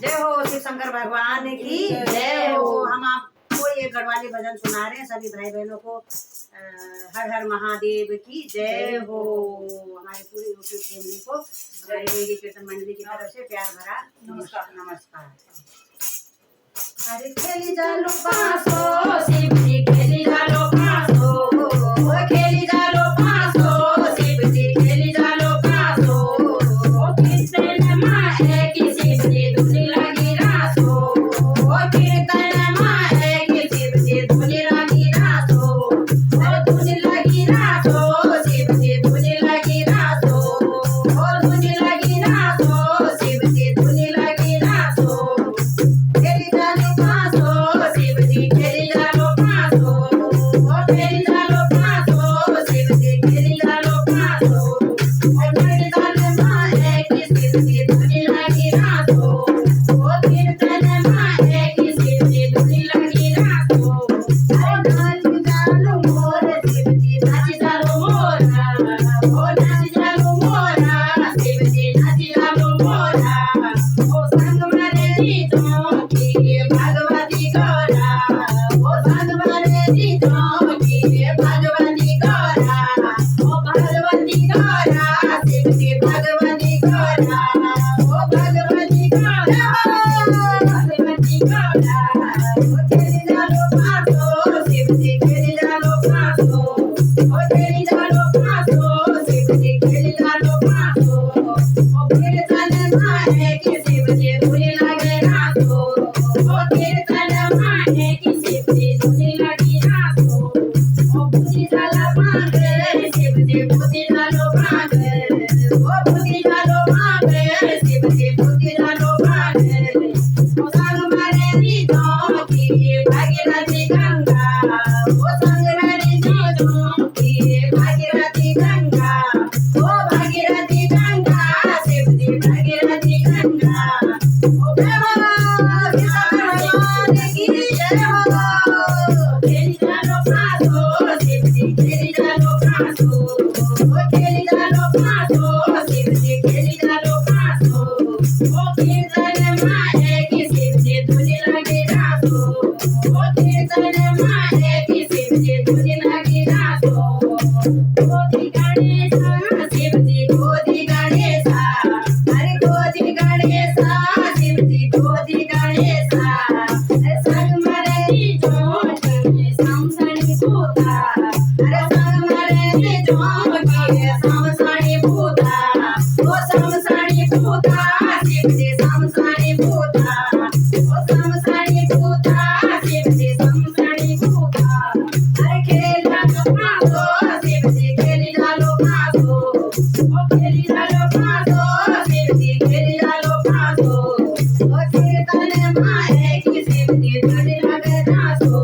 जय हो शिव शंकर भगवान की जय हो। हम आपको ये गढ़वाली भजन सुना रहे हैं सभी भाई बहनों को। हर हर महादेव की जय हो। हमारी पूरी यूट्यूब फैमिली को हमारी देवी कीर्तन मंडली की तरफ से प्यार भरा नमस्कार। अरे खेली जालो पासो शिव जी, खेली जालो पासो, खेली जालो पासो शिव जी, खेली जालो पासो। कीर्तन माए की शिव जी धुनी लगी रासो, कीर्तन माए की शिव जी धुनी लगी रासो, धुनी लगी रासो शिव जी धुनी लगी रासो, धुनी लगी रासो शिव जी धुनी लगी रासो। खेली जालो पासो शिव जी, खेली जालो पासो, खेली जालो पासो शिव जी, खेली जालो पासो। कीर्तन माए की शिव जी धुनी लगी रासो, कीर्तन माए की शिव जी धुनी लगी रासो। नाच जालो मोर शिव जी, नाच जालो मोरा, नाच जालो मोरा शिव जी, नाच जालो मोरा। संग मारे जीतों की भगवती गौरा, संग मारे जीतों की भगवती गौरा, भगवती गौरा शिव जी भगवती गौरा, भगवती गौरा, भगवती गौरा। खेली जालो पासो शिव जी, खेली जालो पासो, खेली जालो पासो शिव जी, खेली जालो पासो। कीर्तन माए की शिव जी धुनी लगे रासो, कीर्तन माए की शिव जी धुनी लगी रासो। बुद्धि जाला मांगे शिव जी, बुद्धि जालो मांगे, बुद्धि जालो मांगे शिव जी, बुद्धि जालो मांगे। संग मारे जीतों की भागीरथी गंगा, संग मारे जीतों की भागीरथी गंगा, भागीरथी गंगा शिव जी भागीरथी गंगा। भगवान की जय हो। खेली जालो पासो शिव जी, खेली जालो पासो, खेली जालो पासो शिव जी, खेली जालो पासो। कीर्तन माए की शिव जी धुनी लगी रासो, कीर्तन माए की शिव जी धुनी लगी रासो। गोदी गणेशा शिव जी, गोदी गणेशा, अरे गोदी गणेशा शिव जी, गोदी गणेशा। संग मारे जीतों की समसणी पूता, अरे संग मारे जीतों की समसणी पूता, समसणी पूता शिव जी समसणी पूता, समसणी पूता शिव जी समसणी पूता। अरे खेली जालो पासो शिव जी, खेली जालो पासो, खेली जालो पासो शिव जी, खेली जालो पासो। कीर्तन माए की शिव जी धुनी लगे रासो,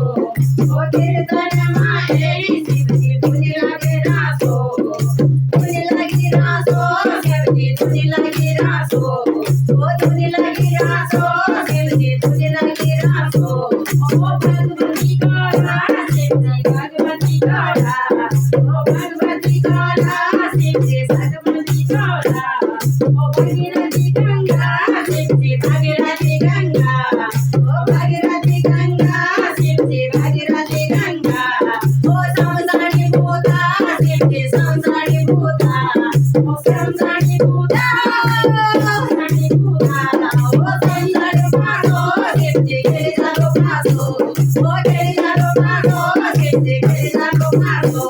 कीर्तन माए की शिव जी धुनी लगे रासो, धुनी लगी रासो शिव जी धुनी लगी रासो, धुनी लगी रासो शिव जी धुनी लगी रासो। भगवती गौरा शिव जी, भगवती गौरा, भगवती गौरा शिव जी भगवती गौरा। भागीरथी गंगा शिव जी, भागीरथी गंगा, भागीरथी गंगा शिव जी भागीरथी गंगा। समसणी पूता शिव जी, समसणी पूता, समसणी पूता, समसणी पूता। समसणी पासो शिव जी, खेली जालो पासो, खेली जालो पासो शिव जी, खेली जालो पासो।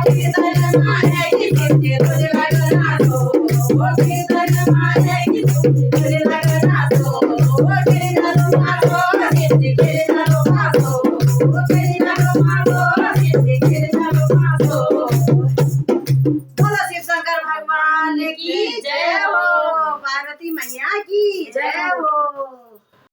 कीर्तन माए की शिव जी